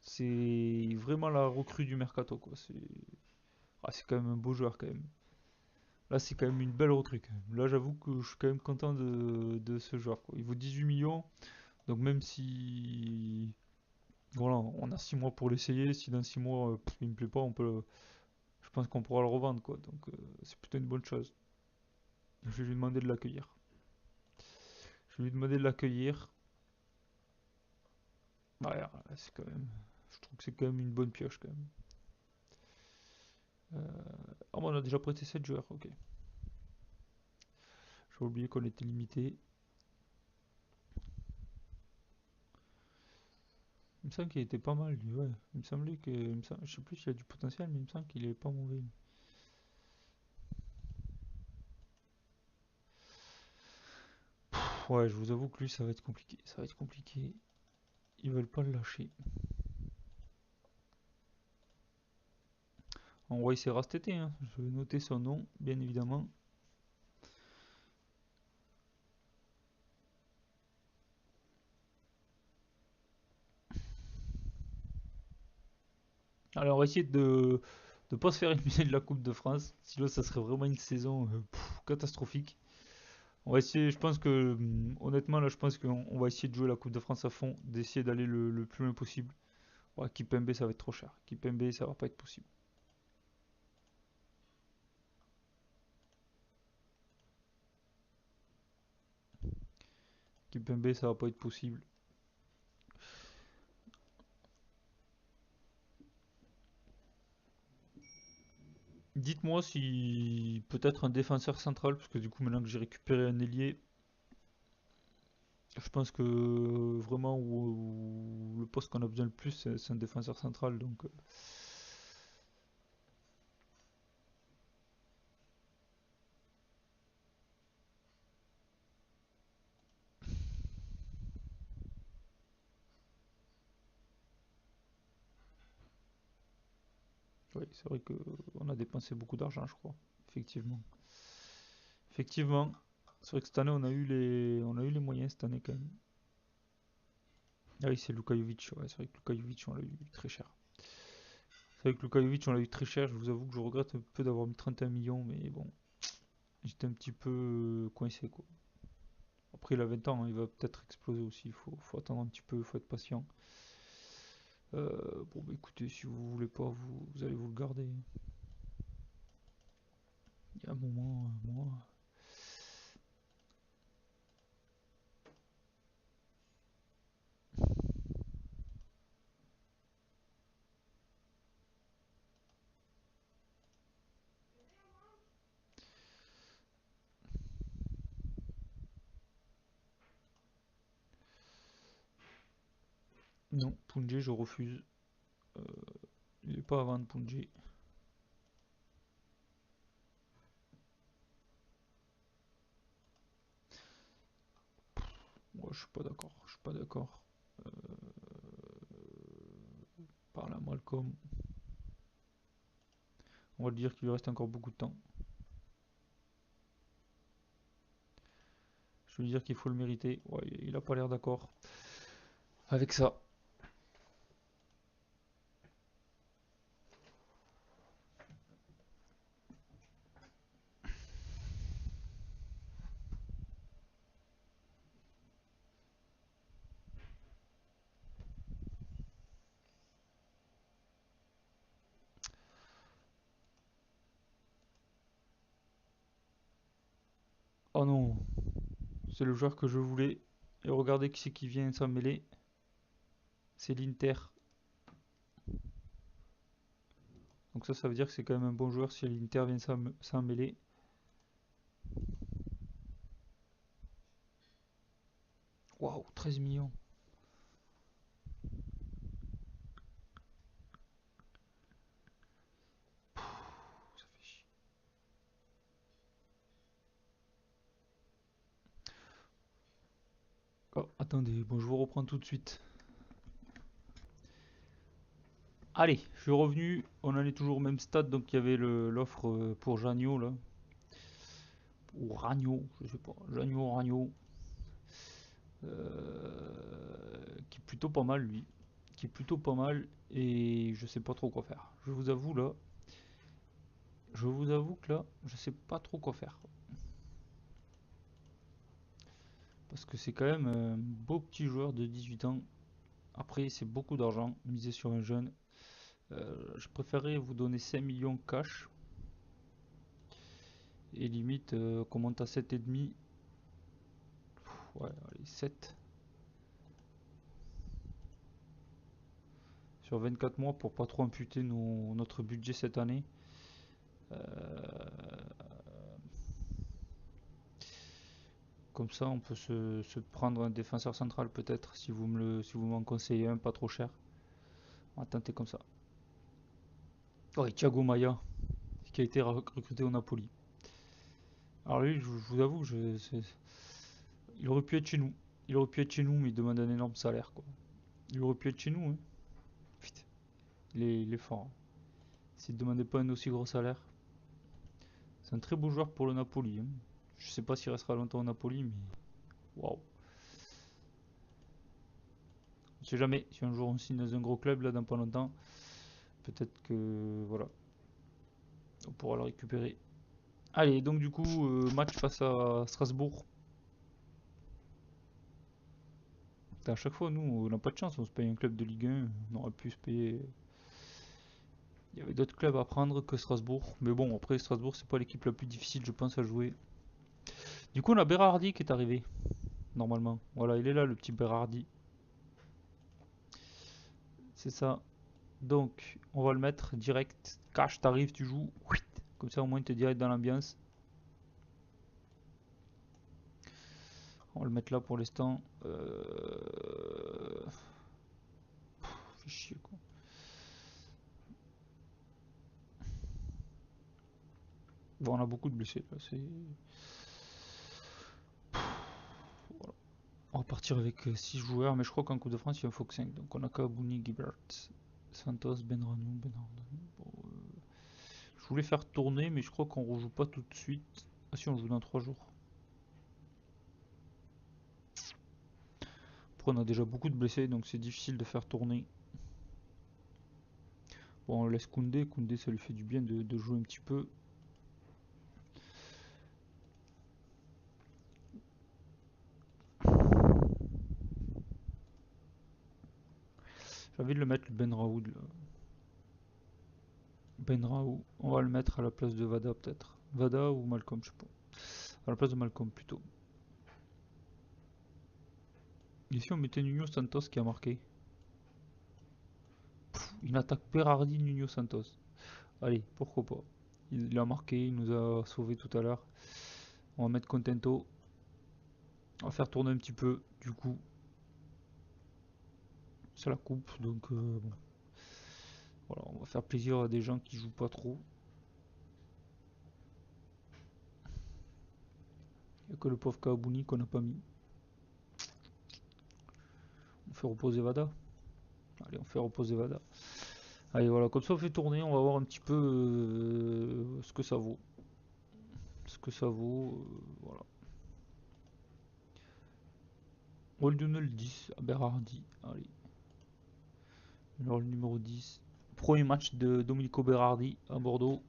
C'est vraiment la recrue du mercato quoi. C'est quand même un beau joueur quand même. Là, c'est quand même une belle recrue, quand même. Là, j'avoue que je suis quand même content de ce joueur, quoi. Il vaut 18 millions, donc même si... Voilà, on a 6 mois pour l'essayer. Si dans 6 mois, il me plaît pas, je pense qu'on pourra le revendre, quoi. Donc, c'est plutôt une bonne chose. Je vais lui demander de l'accueillir. Je vais lui demander de l'accueillir. Ouais, c'est quand même... Je trouve que c'est quand même une bonne pioche, quand même. Ah, bon, on a déjà prêté 7 joueurs, ok. J'ai oublié qu'on était limité. Il me semble qu'il était pas mal, lui, ouais. Il me semblait que... Je sais plus s'il a du potentiel, mais il me semble qu'il est pas mauvais. Ouais, je vous avoue que lui, ça va être compliqué. Ça va être compliqué. Ils veulent pas le lâcher. On va essayer cet été, hein. Je vais noter son nom, bien évidemment. Alors, on va essayer de ne pas se faire éliminer de la Coupe de France. Sinon, ça serait vraiment une saison catastrophique. On va essayer, je pense que, honnêtement, là, je pense qu'on va essayer de jouer la Coupe de France à fond, d'essayer d'aller le plus loin possible. Ouais, Kipembe, ça va être trop cher. Kipembe, ça va pas être possible. Kipembe, ça va pas être possible. Dites-moi si peut-être un défenseur central, parce que du coup, maintenant que j'ai récupéré un ailier, je pense que vraiment où le poste qu'on a besoin le plus, c'est un défenseur central. Donc, oui, c'est vrai qu'on a dépensé beaucoup d'argent, je crois. Effectivement. Effectivement. C'est vrai que cette année, on a eu les moyens cette année quand même. Ah oui, c'est Luka Jovic. Ouais, c'est vrai que Luka Jovic, on l'a eu très cher. C'est vrai que Luka Jovic, on l'a eu très cher. Je vous avoue que je regrette un peu d'avoir mis 31 millions, mais bon, j'étais un petit peu coincé, quoi. Après, il a 20 ans, hein, il va peut-être exploser aussi. Faut attendre un petit peu, il faut être patient. Bon, bah écoutez, si vous voulez pas, vous allez vous le garder. Il y a un moment, moi. Non, Punji, je refuse. Euh, il est pas à vendre, Punji. Moi, je suis pas d'accord. Je suis pas d'accord. Euh, Par là, Malcolm. On va dire qu'il lui reste encore beaucoup de temps. Je veux dire qu'il faut le mériter. Ouais, il a pas l'air d'accord avec ça. Oh non, c'est le joueur que je voulais. Et regardez qui c'est qui vient s'en mêler. C'est l'Inter. Donc ça veut dire que c'est quand même un bon joueur si l'Inter vient s'en mêler. Waouh, 13 millions. Ça fait chier. Oh, attendez, bon, je vous reprends tout de suite. Allez, je suis revenu. On en est toujours au même stade. Donc il y avait l'offre pour Janio là. Ou Ragno, je sais pas. Ragno. Qui est plutôt pas mal lui. Qui est plutôt pas mal. Et je sais pas trop quoi faire. Je vous avoue là, Je vous avoue que là, je sais pas trop quoi faire. Parce que c'est quand même un beau petit joueur de 18 ans. Après, c'est beaucoup d'argent, miser sur un jeune. Je préférerais vous donner 5 millions cash. Et limite, qu'on monte à 7,5. Ouais, allez, 7. Sur 24 mois pour pas trop amputer notre budget cette année. Comme ça, on peut se prendre un défenseur central peut-être si vous m'en conseillez un pas trop cher. On va tenter comme ça. Ouais, Thiago Maia, qui a été recruté au Napoli. Alors lui, je vous avoue, il aurait pu être chez nous. Il aurait pu être chez nous, mais il demande un énorme salaire, quoi. Il aurait pu être chez nous, hein. Putain, il est fort, hein. S'il ne demandait pas un aussi gros salaire. C'est un très beau joueur pour le Napoli, hein. Je sais pas s'il restera longtemps au Napoli, mais waouh. On sait jamais. Si un jour on signe dans un gros club, là, dans pas longtemps, peut-être que voilà, on pourra le récupérer. Allez, donc du coup, match face à Strasbourg. Putain, à chaque fois, nous, on n'a pas de chance, on se paye un club de Ligue 1, on aurait pu se payer. Il y avait d'autres clubs à prendre que Strasbourg. Mais bon, après, Strasbourg, c'est pas l'équipe la plus difficile, je pense, à jouer. Du coup, on a Berardi qui est arrivé, normalement. Voilà, il est là, le petit Berardi. C'est ça. Donc, on va le mettre direct. Cash, t'arrives, tu joues. Comme ça, au moins, t'es direct dans l'ambiance. On va le mettre là pour l'instant. Fait chier, quoi. Bon, on a beaucoup de blessés, là. Voilà. On va partir avec 6 joueurs, mais je crois qu'en Coupe de France, il en faut que 5. Donc, on a Kabouni, Gibert, Santos, Benrahnou, Bon, je voulais faire tourner, mais je crois qu'on rejoue pas tout de suite. Ah si, on joue dans 3 jours. Après, on a déjà beaucoup de blessés, donc c'est difficile de faire tourner. Bon, on laisse Koundé. Koundé, ça lui fait du bien de jouer un petit peu. J'ai envie de le mettre, le Benrahou. Benrahou, on va le mettre à la place de Vada, peut-être. Vada ou Malcolm, je sais pas. À la place de Malcolm, plutôt. Ici, on mettait Nuno Santos qui a marqué. Une attaque Berardi, Nuno Santos. Allez, pourquoi pas. Il a marqué, il nous a sauvé tout à l'heure. On va mettre Contento. On va faire tourner un petit peu, du coup. C'est la coupe, donc bon. Voilà, on va faire plaisir à des gens qui jouent pas trop. Il n'y a que le pauvre Kabouni qu'on n'a pas mis. On fait reposer Vada. Allez, on fait reposer Vada. Allez, voilà, comme ça on fait tourner, on va voir un petit peu ce que ça vaut. Ce que ça vaut, voilà. On va lui donner le 10 à Berardi. Allez. Alors le numéro 10. Premier match de Domenico Berardi à Bordeaux.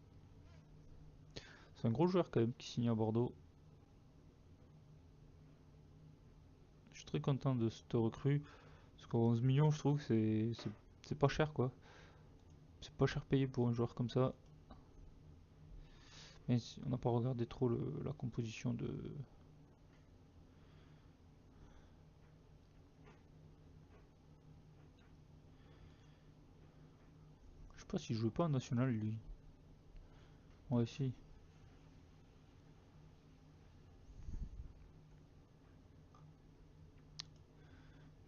C'est un gros joueur quand même qui signe à Bordeaux. Je suis très content de cette recrue. Parce qu'à 11 millions, je trouve que c'est pas cher quoi. C'est pas cher payé pour un joueur comme ça. Mais on n'a pas regardé trop la composition de. Je sais pas s'il jouait pas en national lui. Ouais, si.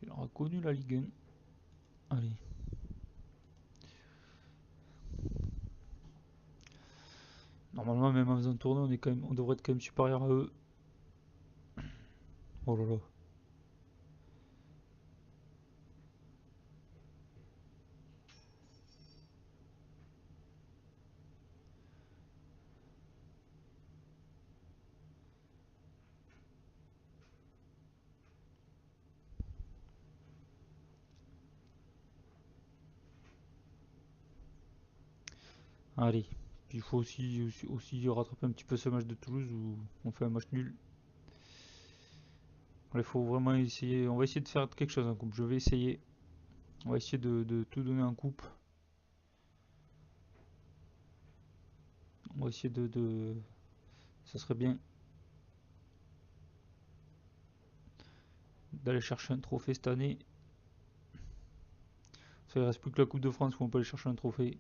Il aura connu la Ligue 1. Allez. Normalement, même en faisant tourner, on devrait être quand même supérieur à eux. Oh là là. Allez. Puis il faut aussi rattraper un petit peu ce match de Toulouse où on fait un match nul. Il faut vraiment essayer. On va essayer de faire quelque chose en coupe. Je vais essayer. On va essayer de tout donner en coupe. On va essayer ça serait bien d'aller chercher un trophée cette année. Ça, il reste plus que la Coupe de France où on peut aller chercher un trophée.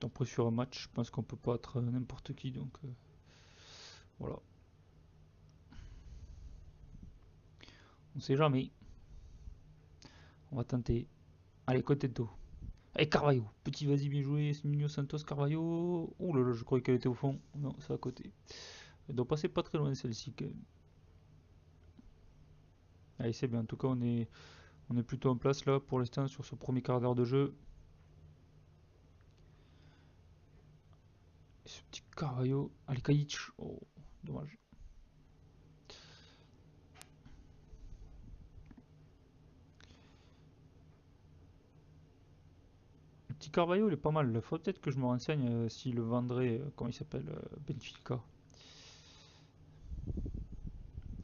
Après sur un match, je pense qu'on peut pas être n'importe qui, donc voilà. On sait jamais. On va tenter. Allez, Contento. Allez, Carvalho. Petit, vas-y, bien joué. Nuno Santos, Carvalho. Oh là là, je croyais qu'elle était au fond. Non, c'est à côté. Elle doit passer pas très loin celle-ci quand même. Allez, c'est bien. En tout cas, on est plutôt en place là pour l'instant sur ce premier quart d'heure de jeu. Et ce petit Carvalho. Allez, Kajic. Oh, dommage. Le petit Carvalho, il est pas mal. Il faut peut-être que je me renseigne s'il le vendrait. Comment il s'appelle Benfica.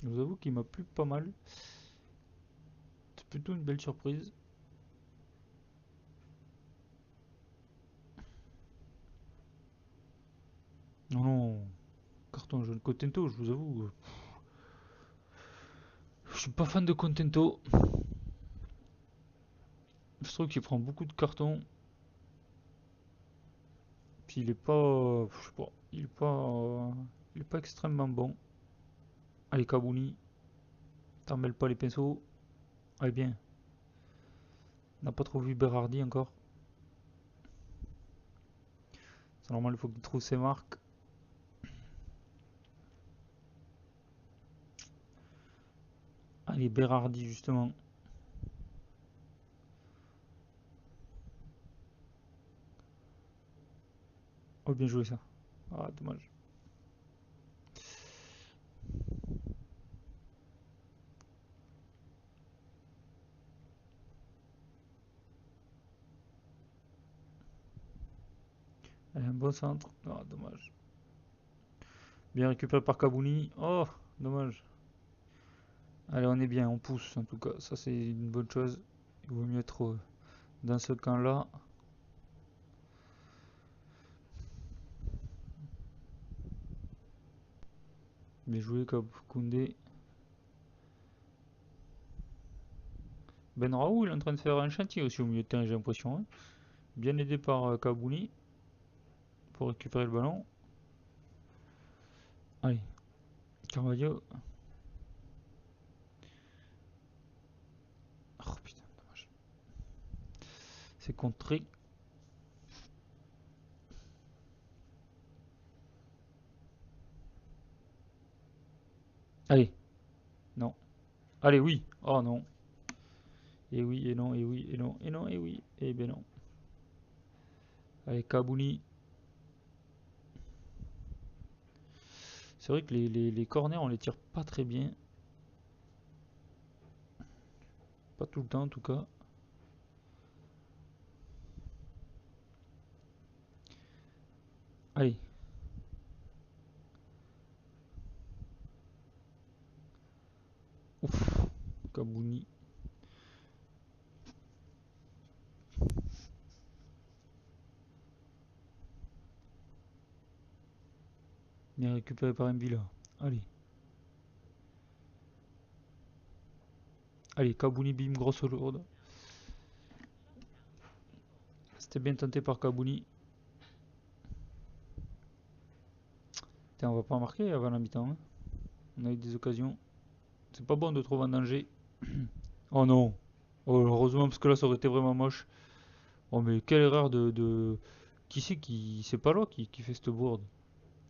Je vous avoue qu'il m'a plu pas mal. C'est plutôt une belle surprise. Non, non. Carton jaune. Contento, je vous avoue. Je suis pas fan de Contento. Je trouve qu'il prend beaucoup de cartons. Puis il est pas. Je sais pas. Il est pas extrêmement bon. Allez, Kabouni. T'en mêles pas les pinceaux. Allez, bien. On n'a pas trop vu Berardi encore. C'est normal, il faut qu'il trouve ses marques. Allez, Berardi, justement. Oh, bien joué ça. Ah, dommage. Allez, un bon centre. Ah, dommage. Bien récupéré par Kabouni. Oh, dommage. Allez, on est bien, on pousse en tout cas. Ça, c'est une bonne chose. Il vaut mieux être dans ce camp-là. Bien joué, Koundé. Ben Raoult, il est en train de faire un chantier aussi au milieu de terrain, j'ai l'impression, hein. Bien aidé par Kabouni pour récupérer le ballon. Allez, Carvalho. Oh putain, dommage. C'est contré. Allez, non. Allez, oui. Oh non. Et oui, et non, et oui, et non, et non, et oui. Et ben non. Allez, Kabouni. C'est vrai que les corners, on les tire pas très bien. Pas tout le temps en tout cas. Allez. Ouf. Kabouni. Bien récupéré par Mbila. Allez. Allez, Kabouni, bim, grosse lourde. C'était bien tenté par Kabouni. Tiens, on va pas marquer avant la mi-temps, hein. On a eu des occasions. C'est pas bon de trouver en danger. Oh non. Oh, heureusement, parce que là, ça aurait été vraiment moche. Oh, mais quelle erreur Qui c'est qui. C'est pas là qui fait cette bourde.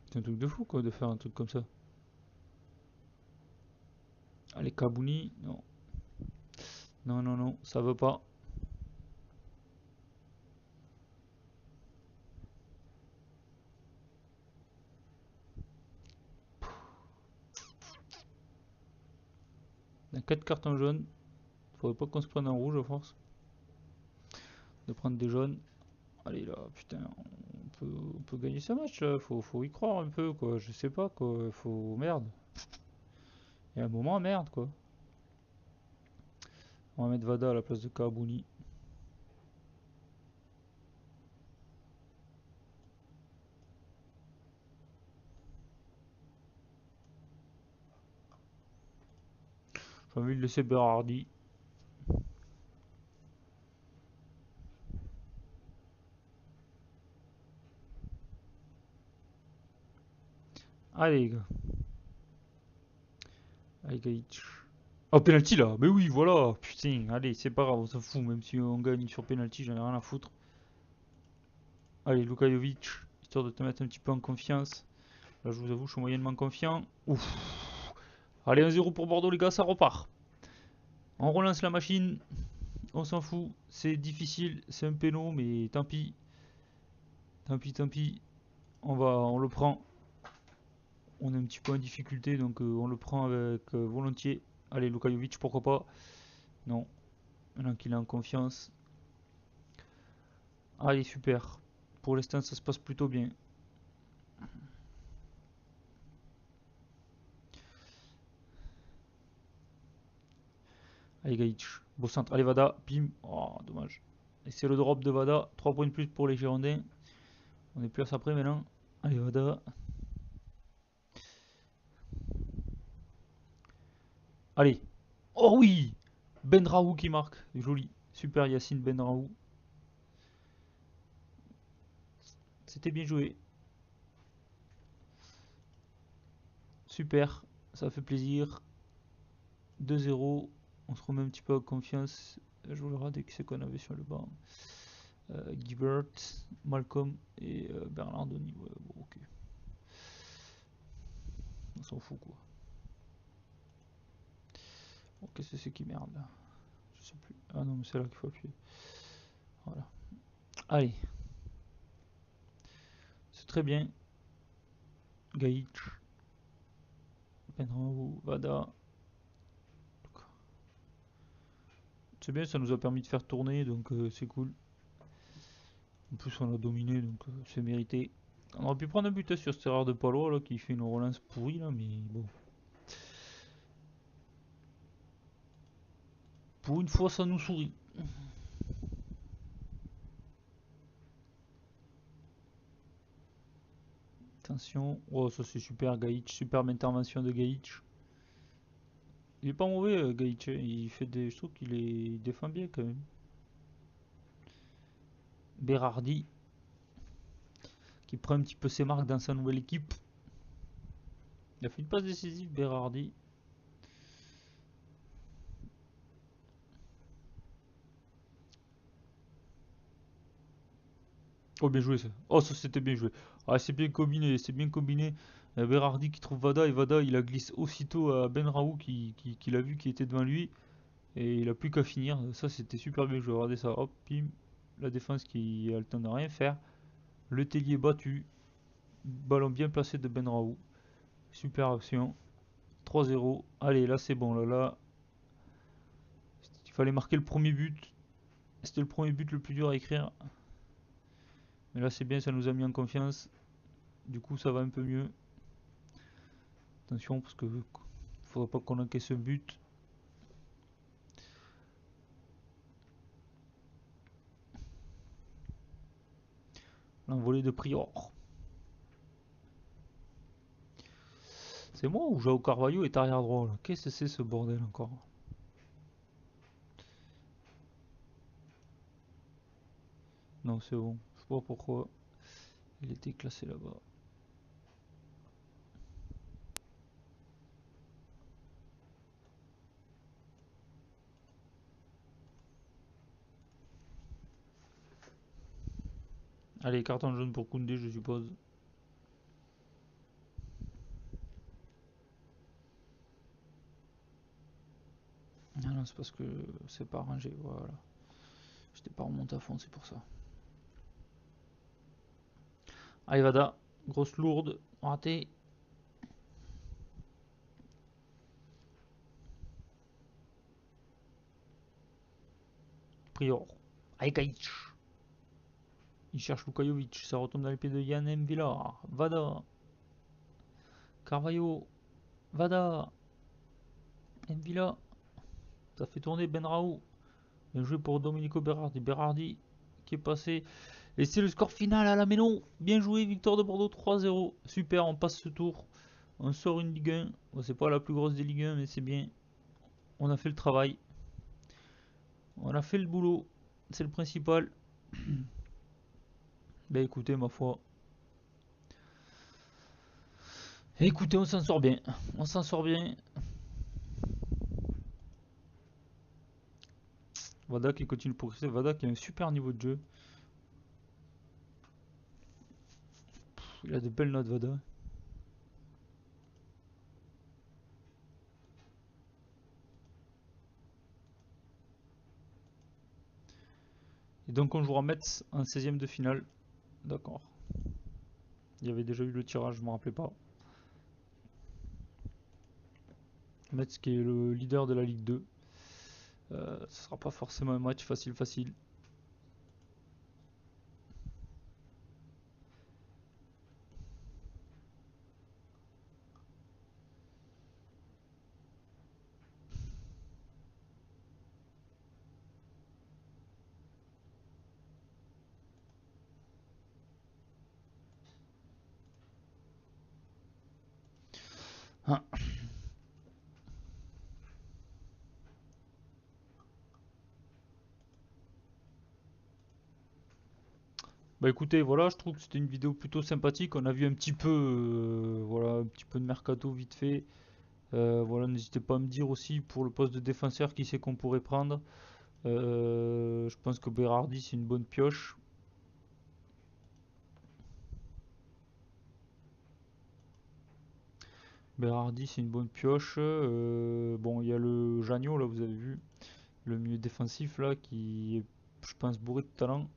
C'est un truc de fou, quoi, de faire un truc comme ça. Allez, Kabouni. Non. Non, non, non, ça veut pas. 4 cartons jaunes. Faudrait pas qu'on se prenne en rouge à force de prendre des jaunes. Allez là, putain, on peut gagner ce match là. Faut y croire un peu quoi. Je sais pas quoi. Faut. Merde. Il y a un moment, merde quoi. On va mettre Vada à la place de Karabouni. J'ai envie de laisser Berardi. Allez les gars. Allez Gaïch. Oh penalty là. Mais oui voilà. Putain. Allez c'est pas grave. On s'en fout. Même si on gagne sur penalty j'en ai rien à foutre. Allez Luka Jovic. Histoire de te mettre un petit peu en confiance. Là je vous avoue je suis moyennement confiant. Ouf. Allez 1-0 pour Bordeaux les gars. Ça repart. On relance la machine. On s'en fout. C'est difficile. C'est un péno mais tant pis. Tant pis tant pis. On le prend. On est un petit peu en difficulté, donc on le prend avec volontiers. Allez, Luka Jovic, pourquoi pas? Non, maintenant qu'il est en confiance. Allez, super. Pour l'instant, ça se passe plutôt bien. Allez, Gaïch. Beau centre. Allez, Vada. Pim. Oh, dommage. Et c'est le drop de Vada. 3 points de plus pour les Girondins. On est plus à ça près maintenant. Allez, Vada. Allez. Oh oui! Benraou qui marque. Joli. Super Yacine Benraou. C'était bien joué. Super. Ça fait plaisir. 2-0. On se remet un petit peu en confiance. Je vous le radais qui c'est qu'on avait sur le banc. Gibert, Malcolm et Bernardoni. Ouais, bon, ok. On s'en fout quoi. Bon, qu'est-ce que c'est qui merde là? Je sais plus. Ah non, mais c'est là qu'il faut appuyer. Voilà. Allez. C'est très bien. Gaïch. Benraou, Vada. C'est bien, ça nous a permis de faire tourner, donc c'est cool. En plus, on a dominé, donc c'est mérité. On aurait pu prendre un but sur cette erreur de Palo là, qui fait une relance pourrie là, mais bon. Pour une fois, ça nous sourit. Attention. Oh, ça c'est super, Gaïch. Superbe intervention de Gaïch. Il est pas mauvais, Gaïch. Il fait des. Je trouve il défend bien quand même. Berardi. Qui prend un petit peu ses marques dans sa nouvelle équipe. Il a fait une passe décisive, Berardi. Oh, bien joué ça. Oh, ça c'était bien joué. Ah, c'est bien combiné, c'est bien combiné. Berardi qui trouve Vada et Vada il la glisse aussitôt à Benraou qui l'a vu qui était devant lui et il a plus qu'à finir. Ça c'était super bien joué. Regardez ça. Hop, pim. La défense qui a le temps de rien faire. Le Tellier battu. Ballon bien placé de Benraou. Super action. 3-0. Allez, là c'est bon. Là, il fallait marquer le premier but. C'était le premier but le plus dur à écrire. Mais là c'est bien, ça nous a mis en confiance. Du coup ça va un peu mieux. Attention parce que faudrait pas qu'on encaisse un but. L'envolée de Prior. C'est moi ou Joao Carvalho est arrière droit? Qu'est-ce que c'est ce bordel encore? Non, c'est bon. Je sais pas pourquoi il était classé là-bas. Allez, carton jaune pour Koundé, je suppose. Ah non, c'est parce que c'est pas rangé, voilà. J'étais pas remonté à fond, c'est pour ça. Allez, Vada, grosse lourde, raté. Prior. Aïkaïch. Il cherche Lukajovic. Ça retombe dans les pieds de Yann M'Vila. Vada. Carvalho. Vada. M'Vila. Ça fait tourner Benraou. Bien joué pour Domenico Berardi. Berardi qui est passé. Et c'est le score final à la Ménon. Bien joué, victoire de Bordeaux 3-0. Super, on passe ce tour. On sort une Ligue 1. Bon, c'est pas la plus grosse des Ligue 1, mais c'est bien. On a fait le travail. On a fait le boulot. C'est le principal. Ben écoutez, ma foi. Écoutez, on s'en sort bien. On s'en sort bien. Vada qui continue de progresser. Vada qui a un super niveau de jeu. Il a de belles notes, Vada. Et donc on jouera Metz en 16ème de finale. D'accord. Il y avait déjà eu le tirage, je ne me rappelais pas. Metz qui est le leader de la Ligue 2. Ce sera pas forcément un match facile. Ah. Bah écoutez, voilà, je trouve que c'était une vidéo plutôt sympathique. On a vu un petit peu, voilà, un petit peu de mercato vite fait. Voilà, n'hésitez pas à me dire aussi pour le poste de défenseur qui c'est qu'on pourrait prendre. Je pense que Berardi c'est une bonne pioche. Berardi c'est une bonne pioche. Bon, il y a le Janio là, vous avez vu, le milieu défensif là, qui est, je pense, bourré de talent,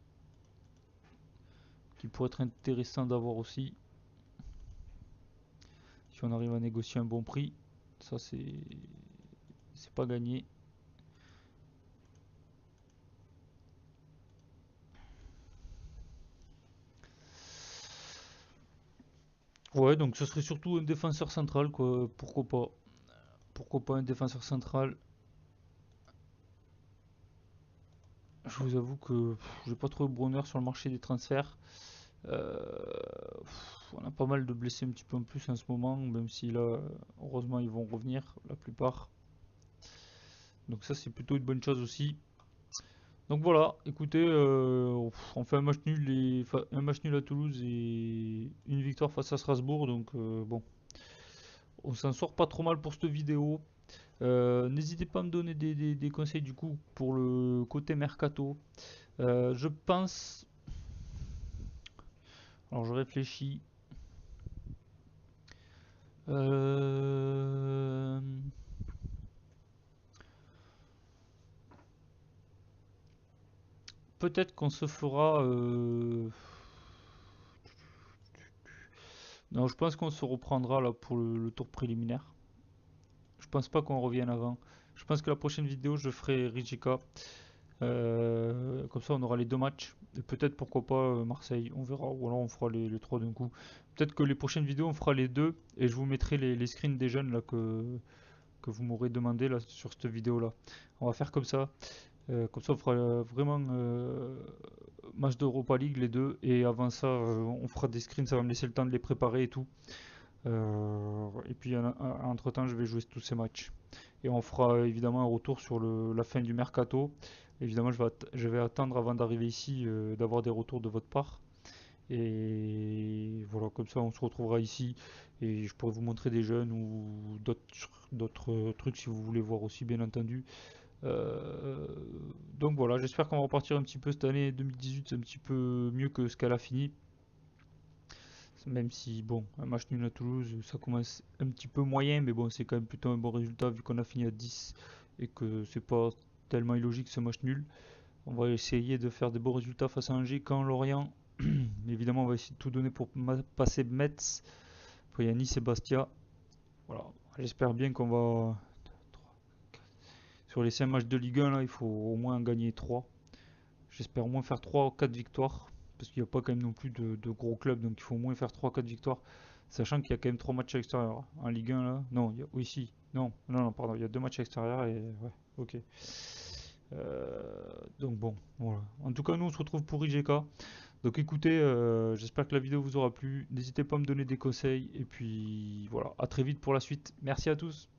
qui pourrait être intéressant d'avoir aussi. Si on arrive à négocier un bon prix, ça c'est pas gagné. Ouais, donc ce serait surtout un défenseur central, quoi. Pourquoi pas? Pourquoi pas un défenseur central? Je vous avoue que j'ai pas trop de bonheur sur le marché des transferts. Euh, on a pas mal de blessés un petit peu en plus en ce moment, même si là, heureusement, ils vont revenir, la plupart. Donc ça, c'est plutôt une bonne chose aussi. Donc voilà, écoutez, on fait un match nul, un match nul à Toulouse et une victoire face à Strasbourg. Donc bon, on s'en sort pas trop mal pour cette vidéo. N'hésitez pas à me donner des conseils du coup pour le côté mercato. Je pense. Alors je réfléchis. Euh, Peut-être qu'on se fera. Non, je pense qu'on se reprendra là pour le tour préliminaire. Je pense pas qu'on revienne avant. Je pense que la prochaine vidéo, je ferai Rijeka. Comme ça, on aura les deux matchs. Et peut-être, pourquoi pas, Marseille. On verra. Ou alors, on fera les trois d'un coup. Peut-être que les prochaines vidéos, on fera les deux. Et je vous mettrai les screens des jeunes là, que vous m'aurez demandé là, sur cette vidéo là. On va faire comme ça. Comme ça, on fera vraiment match d'Europa League les deux. Et avant ça, on fera des screens. Ça va me laisser le temps de les préparer et tout. Et puis, entre temps, je vais jouer tous ces matchs. Et on fera évidemment un retour sur la fin du mercato. Évidemment, je vais attendre avant d'arriver ici d'avoir des retours de votre part. Et voilà, comme ça, on se retrouvera ici et je pourrai vous montrer des jeunes ou d'autres trucs si vous voulez voir aussi, bien entendu. Euh, donc voilà, j'espère qu'on va repartir un petit peu cette année 2018, c'est un petit peu mieux que ce qu'elle a fini. Même si, bon, un match nul à Toulouse, ça commence un petit peu moyen, mais bon, c'est quand même plutôt un bon résultat vu qu'on a fini à 10 et que c'est pas tellement illogique ce match nul. On va essayer de faire des bons résultats face à Angers quand Lorient. Évidemment, on va essayer de tout donner pour passer Metz. Après, il y a Nice et Bastia. Voilà, j'espère bien qu'on va. Sur les 5 matchs de Ligue 1, là, il faut au moins en gagner 3. J'espère au moins faire 3 ou 4 victoires. Parce qu'il n'y a pas quand même non plus de gros clubs, donc il faut au moins faire 3 ou 4 victoires. Sachant qu'il y a quand même 3 matchs à l'extérieur. En Ligue 1 là. Non, oui, si. Non, non, non, pardon. Il y a 2 matchs à l'extérieur et. Ouais, ok. Donc bon, voilà. En tout cas, nous on se retrouve pour IGK. Donc écoutez, j'espère que la vidéo vous aura plu. N'hésitez pas à me donner des conseils. Et puis voilà, à très vite pour la suite. Merci à tous.